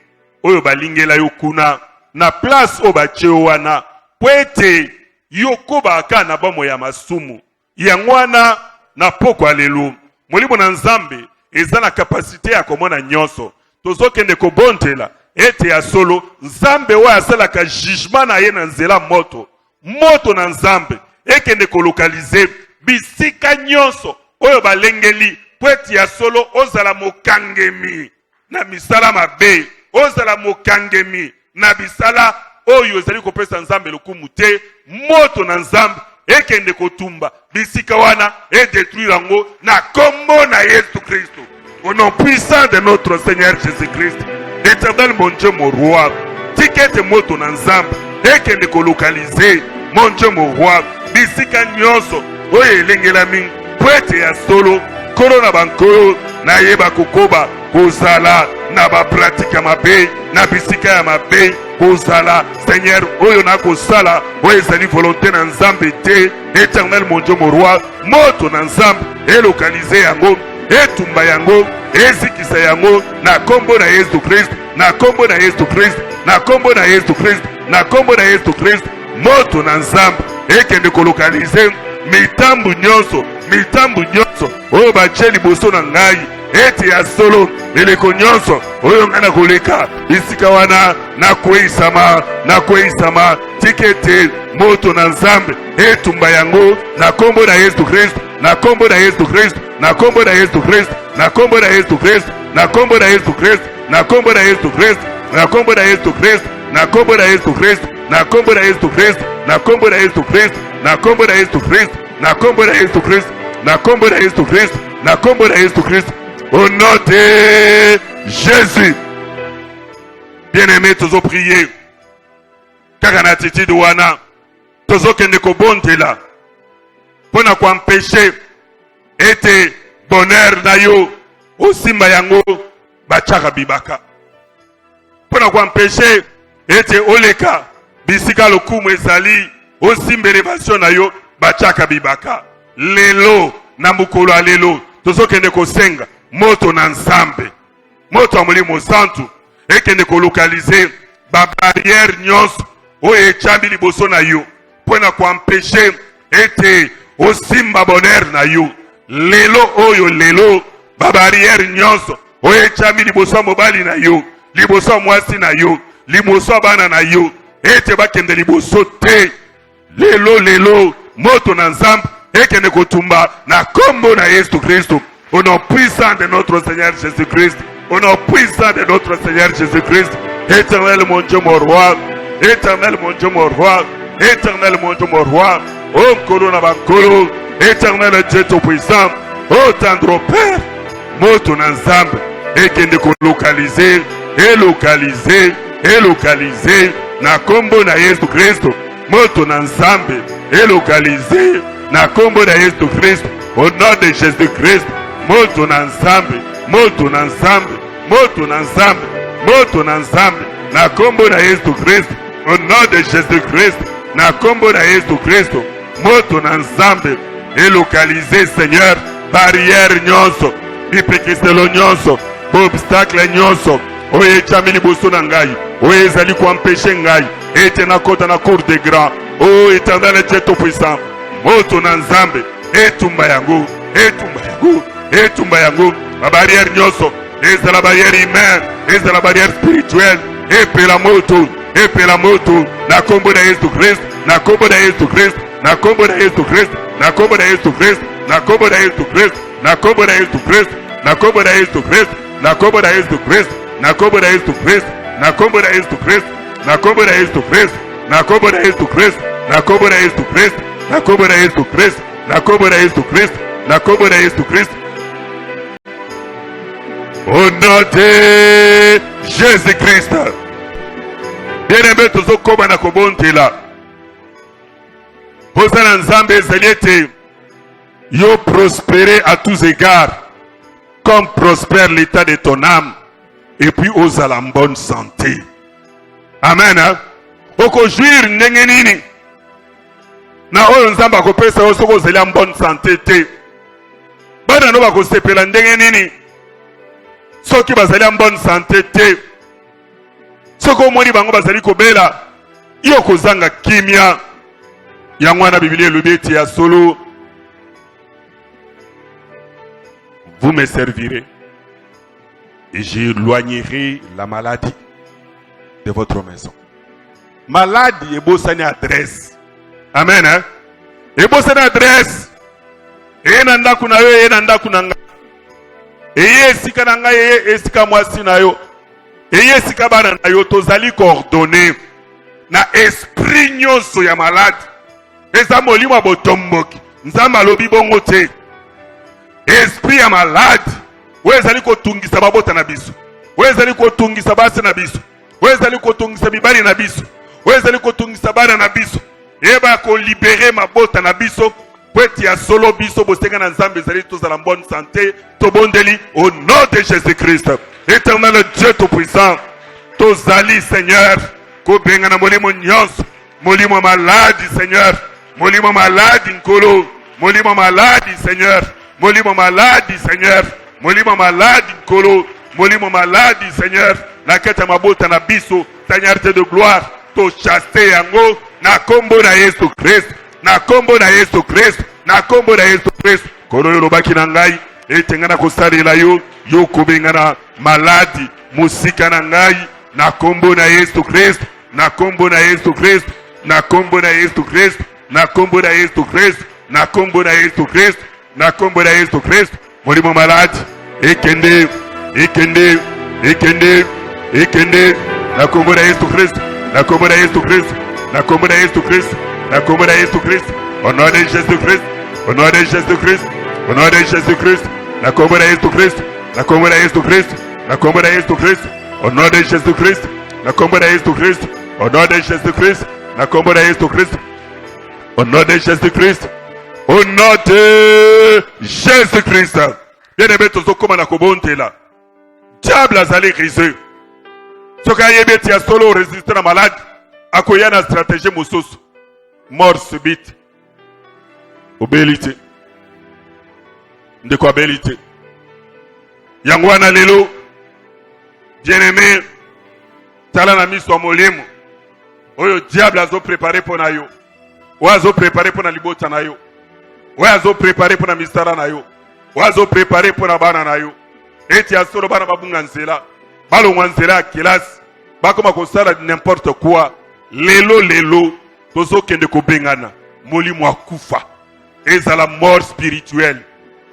oyo balingela yo kuna na place oyo bacheo wana pwete yoko baka na bomo ya masumu yangwana na poko alelu molimo na nzambe eza na kapasite ya komona nyonso tozokende kobontela ete ya solo nzambe wa asala ka jugement na ye na nzela moto na nzambe ekende kolokalize bisika nyonso oyo balengeli pweti ya solo ozala mokangemi na misala mabe ozala mokangemi na bisala oyo ezali kopesa nzambe lokumu te moto na nzambe ekende kotumba bisika wana et détruire yango na kombo na Yesu Kristo au nom puissant de notre Seigneur Jésus-Christ. Éternel mon Dieu mon roi tikete moto na nzambe ekende kolokalize mon Dieu mon roi bisika nyonso oyo elengelami pwete ya solo kolo na bankolo na yeba kokoba kozala na bapratika mabe na bisika ya mabe kozala Seigneur oyo na kosala oyo ezali volonté na nzambe te. Éternel mon Dieu mon roi moto na nzambe elokalize yango etumba yango ezikisa yango na kombo na Yesu Christ na kombo na Yesu Christ na kombo na Yesu Christ na kombo na Yesu Christ moto na nzambe ekende kolokalize mitambu nyonso oyo batie liboso na ngai ete ya solo eleko nyonso oyo ngai na koleka bisika wana nakweyisama tikete moto na nzambe etumba yango na kombo na Yesu Christ na kombo na Yesu Christ na kombo na Yesu Christ na kombo na Yesu Christ na kombo na Yesu Christ na kombo na Yesu Christ na kombo na Yesu Christ na kombo na Yesu Christ na kombo na Yesu Christ na kombo na Yesu Christ na kombo na Yesu Christ na kombo na Yesu Christ na kombo na Yesu Christ na kombo na Yesu Christ au nom de Jésus. Bien-aimés, tozo prier kaka na attitude wana tozo kende kobontela pona kwa empêcher ete bonheur na yo osimba yango bachaka bibaka pona kwa empêcher ete oleka bisika lokumu ezali osimba elevation na yo bachaka bibaka lelo na mukolo ya lelo tozokende kosenga moto na nzambe moto ya molimo santu ekende kolokalize babariere nyonso oyo echambi liboso na yo mpona koampeshe ete osimba bonheur na yo lelo oyo lelo babariere nyonso oyo echambi liboso ya mobali na yo liboso ya mwasi na yo liboso ya bana na yo ete bakende liboso te lelo moto na nzambe et que ne kotumba na kombo na Yesu Christ. Au nom puissant de notre Seigneur Jésus-Christ. Au nom puissant de notre Seigneur Jésus-Christ. Éternel mon Dieu, mon roi. Éternel mon Dieu, mon roi. Éternel mon Dieu, mon roi. Oh Corona Bankolo. Éternel Dieu tout-puissant. Oh tendre Père. Moto Nanzambe. Et que ne localiser. Et localiser. Et localiser. Na kombo na Yesu Christ. Moto Nanzambe. Et localiser. Na kombo na Yesu Christ. Au nom de Jésus-Christ. Moto Nanzambe. Moto Nanzambe. Moto Nanzambe. Moto Nanzambe. Na kombo na Yesu Christ. Au nom de Jésus-Christ. Na kombo na Yesu Christ. Moto Nanzambe. Et localiser, Seigneur, barrière nyonso. Bipekiselo nyonso. Obstacle nyonso. Oye chamili boso na ngai. Oye zali kuampeshe ngai. Ete na kota na cour de grand. Oh éternel Dieu tout puissant. Moto Nanzambe. Etumba yangu. Etumba yangu. Etumba yangu. La barrière nyonso. Et la barrière humaine. Et la barrière spirituelle. Et puis la moto. Et puis la moto. Na kombo na Yesu Christ. Na kombo na Yesu Christ. Na kombo na Yesu Christ. Na kombo na Yesu Christ. Na kombo na Yesu Christ. Na kombo na Yesu Christ. Na kombo na Yesu Christ. Na kombo na Yesu Christ. Na kombo na Yesu Christ. Na kombo na Yesu Christ. Na kombo na Yesu Christ. Na kombo na Yesu Christ. Na kombo na Yesu Christ. Na kombo na Yesu Christ. Na kombo na Yesu Christ. Na kombo na Yesu Christ. Au nom de Jésus-Christ. Bien-aimé tozokoma na kobontela. Posana nzambe ezaliete. Yo prospérer à tous égards. Comme prospère l'état de ton âme. Et puis aux à la bonne santé. Amen. Oko jouir ndenge nini. Na oyo nzamba kopesa yo soko zeli en bonne santé te. Bana no bakosepela ndenge nini. Soki bazali en bonne santé te. Soko moni bango bazali kobela. Yo kozanga kimia. Yango wana Biblia elobi ya solo. Vous me servirez. Et j'éloignerai la maladie de votre maison. Maladie et bossani adresse. Amen. Hein? Et bossani adresse. Et nanda kuna yo, et nanda kuna nga. Et esika nanga ye esika mwasi na yo. Et esika bana na yo tozali coordonné na esprit nyonso ya malade. Eza molimo botomboki. Nzamba lobi bongo te. Esprit ya malade. Wezali kotungisa babota na biso. Wezali kotungisa basi na biso. Wezali kotungisa bibali na biso. Wezali kotungisa bana na biso. Eba ko libérer mabota na biso. Pweti ya solo biso bosenga na nzambe zali tous en bonne santé. Tobondeli au nom de Jésus-Christ. Éternel Dieu tout puissant. Tozali Seigneur. Ko benga na molimo nyonso. Molimo maladi Seigneur. Molimo maladi nkolo. Molimo maladi Seigneur. Molimo maladi Seigneur. Molimo maladi nkolo. Molimo maladi Seigneur. Na keta mabota na biso. Seigneur de gloire. To chaste yango. Na kombo na Yesu Christ. Na kombo na Yesu Christ. Na kombo na Yesu Christ. Kono yo lobaki na ngai. Etengana kosari la yo. Yo kubengana maladi. Musika na ngai. Na kombo na Yesu Christ. Na kombo na Yesu Christ. Na kombo na Yesu Christ. Na kombo na Yesu Christ. Na kombo na Yesu Christ. Na kombo na Yesu Christ. Molimo maladi. Ekende. Ekende. Ekende. Ekende. Na kombo na Yesu Christ. Na kombo na Yesu Christ. Na kombo na Yesu Christ. Na kombo na Yesu Christ. Au nom de Jésus-Christ. Au nom de Jésus-Christ. Au nom de Jésus-Christ. Na kombo na Yesu Christ. Na kombo na Yesu Christ. Na kombo na Yesu Christ. Au nom de Jésus-Christ. Na kombo na Yesu Christ. Au nom de Jésus-Christ. Na kombo na Yesu Christ. Au nom de Jésus-Christ. Au nom de Jésus-Christ. Bien-aimé tozokoma na kobontela. Diable azali risé. Soka yebeti ya solo résister na malade. Akoya na stratégie mosusu. Mort subite. Obélité. Ndeko obélité. Yango wana lelo. Bien-aimé. Tala na miso ya molimo. Oyo diable azo préparé pona yo. Oyo azo préparé pona libota na yo. Oyo azo préparé pona misara na yo. Oyo azo préparé pona bana na yo. Eti asolo bana babunga nzela. Balongwa nzela ya kilasi. Bakoma kosala n'importe quoi. Lelo tozo kende kobengana. Molimo akufa. ezala mort spirituelle,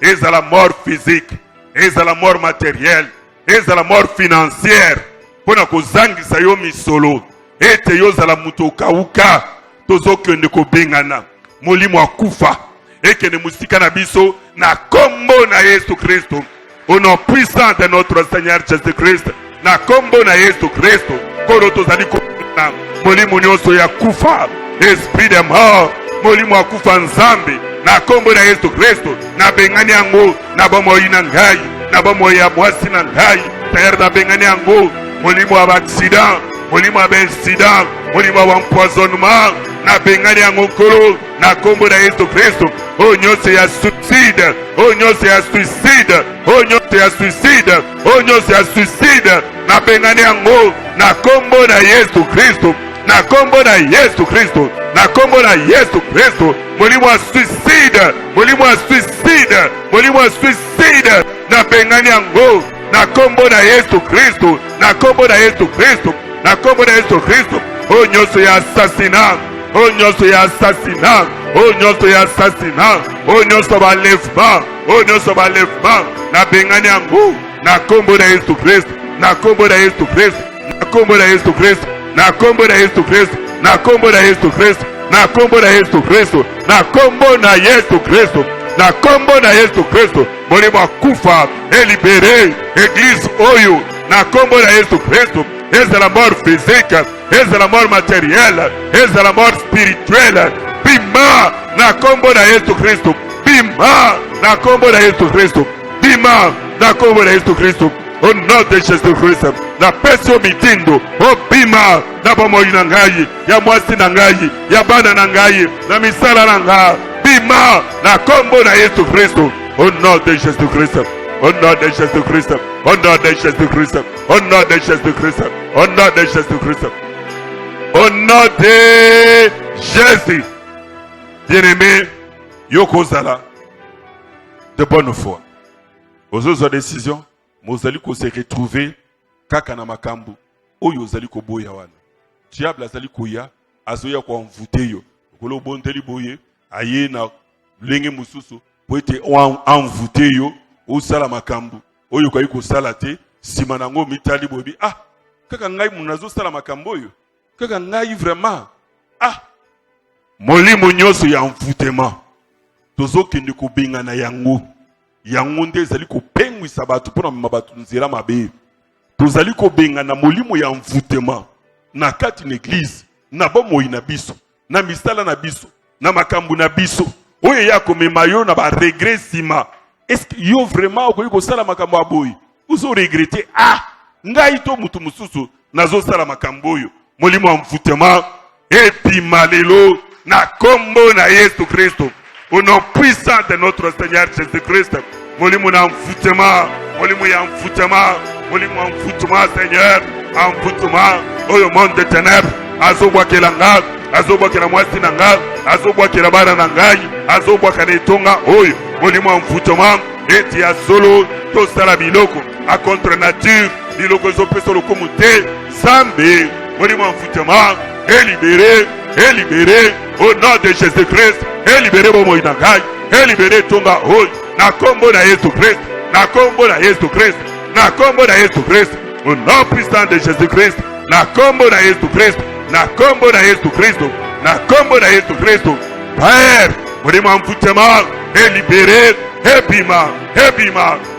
ezala mort physique, ezala mort matérielle, ezala mort financière, pona kozangisa yo misolo, ete yo zala muto kauka, tozokende kobengana, molimo akufa, ekende musika na biso, na kombo na Yesu Christo, au nom puissant de notre Seigneur Jésus-Christ, na kombo na Yesu Christo, koro tozali kobengana, molimo nyonso ya kufa, esprit de mort, molimo akufa nzambe, na kombo na Yesu Kristo, na bengani yango, na bomoi na ngai, na bomoi ya mwasi na ngai, Seigneur na bengani yango, molimo wa accident, molimo wa incident, molimo wa empoisonnement, na bengani yango kolo, na kombo na Yesu Kristo, o nyonso ya suicide, o nyonso ya suicide, o nyonso ya suicide, o nyonso ya suicide, na bengani yango, na kombo na Yesu Kristo, na kombo na Yesu Kristo, na kombo na Yesu Kristo, molimo wa suicide, molimo wa suicide, molimo wa suicide, na bengani yango, na kombo na Yesu Kristo, na kombo na Yesu Kristo, na kombo na Yesu Kristo, o nyonso ya assassinat, o nyonso ya assassinat, o nyonso ya assassinat, o nyonso ba lèvement, o nyonso ba lèvement, na bengani yango, na kombo na Yesu Kristo, na kombo na Yesu Kristo, na kombo na Yesu Kristo, na kombo na Yesu Kristo, na kombo na Yesu Kristo, na kombo na Yesu Kristo, na kombo na Yesu Kristo, na kombo na Yesu Kristo, molimo akufa elibere église oyo, na kombo na Yesu Kristo, ezala mort physique, ezala mort matérielle, ezala mort spirituelle, bima na kombo na Yesu Kristo, bima na kombo na Yesu Kristo, bima na kombo na Yesu Kristo, au nom de Jésus-Christ, na pesio mitindo, o bima na bomoi na ngai, ya mwasi na ngai, ya bana na ngai, na misala na ngai, bima na kombo na Yesu Kristo, au nom de Jésus-Christ, au nom de Jésus-Christ, au nom de Jésus-Christ, au nom de Jésus-Christ, au nom de Jésus-Christ, au nom de Jésus. Bien-aimé, yokozala de bonne foi. Aux autres décisions, mozali ko se retrouver kaka na makambu oyo ozali ko boya wana. Diable azali koya azoya ko envoûter yo. Kolo bondeli boye aye na lenge mususu po ete envoûter yo osala makambu oyo kwa iko sala te sima nango mitali bobi ah kaka ngai munazo sala makambu oyo kaka ngai vraiment ah molimo nyonso ya envoûtement tozokende kobinga na yango yango nde ezali kopengwisa bato mpona mabatu nzela mabe tozali kobenga na molimo ya envoûtement na kati na église na bomoi na biso na misala na biso na makambu na biso oyo ya komema yo na ba regret sima est-ce que yo vraiment okoki kosala makambo ya boyi ozo regrette ah ngai to mutu mususu nazosala makambo oyo molimo ya envoûtement epima lelo na kombo na Yesu Kristo au nom puissant de notre Seigneur Jésus-Christ, molimo na envoûtement, molimo ya envoûtement, molimo ya envoûtement Seigneur, envoûtement oyo monde de ténèbres, azobwakela nga, azobwakela mwasi na nga, azobwakela bana na ngai, azobwakela etonga oyo, molimo ya envoûtement, eti ya solo, tosala biloko, a contre nature, biloko ezopesa lokumu te, Zambe, molimo ya envoûtement, est libéré, au nom de Jésus-Christ, est libéré bomoi na ngai, est libéré tonga oyo, na kombo na Yesu Christ, na kombo na Yesu Christ, na kombo na Yesu Christ, au nom puissant de Jésus-Christ, na kombo na Yesu Christ, na kombo na Yesu Christ, na kombo na Yesu Christ, Père, molimo envoûtement, est libéré, ebima,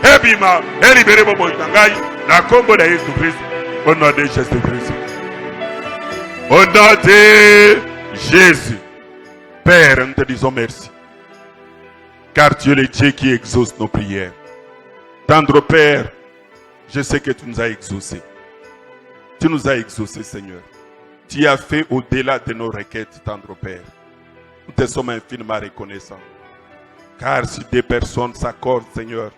est libéré bomoi na ngai, na kombo na Yesu Christ, au nom de Jésus-Christ. Au nom de Jésus, Père, nous te disons merci. Car tu es le Dieu qui exauce nos prières. Tendre Père, je sais que tu nous as exaucés. Tu nous as exaucés, Seigneur. Tu as fait au-delà de nos requêtes, tendre Père. Nous te sommes infiniment reconnaissants. Car si des personnes s'accordent, Seigneur,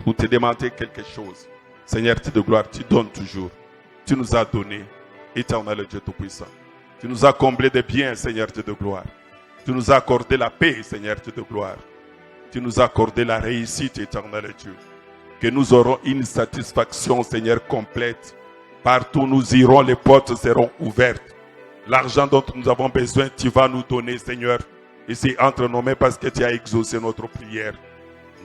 pour te demander quelque chose, Seigneur, tu de gloire, tu donnes toujours. Tu nous as donné. Éternel Dieu Tout-Puissant. Tu nous as comblé de biens, Seigneur Dieu de gloire. Tu nous as accordé la paix, Seigneur Dieu de gloire. Tu nous as accordé la réussite, éternel Dieu. Que nous aurons une satisfaction, Seigneur, complète. Partout où nous irons, les portes seront ouvertes. L'argent dont nous avons besoin, tu vas nous donner, Seigneur. ici entre nos mains parce que tu as exaucé notre prière.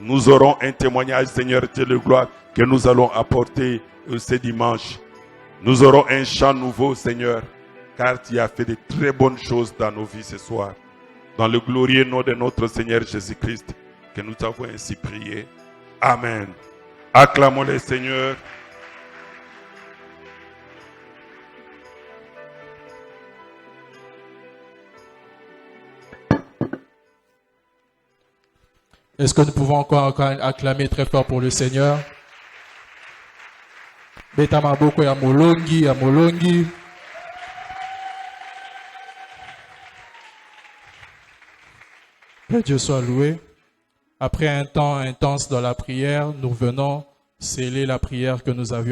Nous aurons un témoignage, Seigneur, de gloire que nous allons apporter ce dimanche. Nous aurons un chant nouveau, Seigneur, car tu as fait de très bonnes choses dans nos vies ce soir. Dans le glorieux nom de notre Seigneur Jésus-Christ, que nous avons ainsi prié. Amen. Acclamons le Seigneur. Est-ce que nous pouvons encore acclamer très fort pour le Seigneur? Beta maboko ya molongi, ya molongi. Que Dieu soit loué. Après un temps intense dans la prière, nous venons sceller la prière que nous avions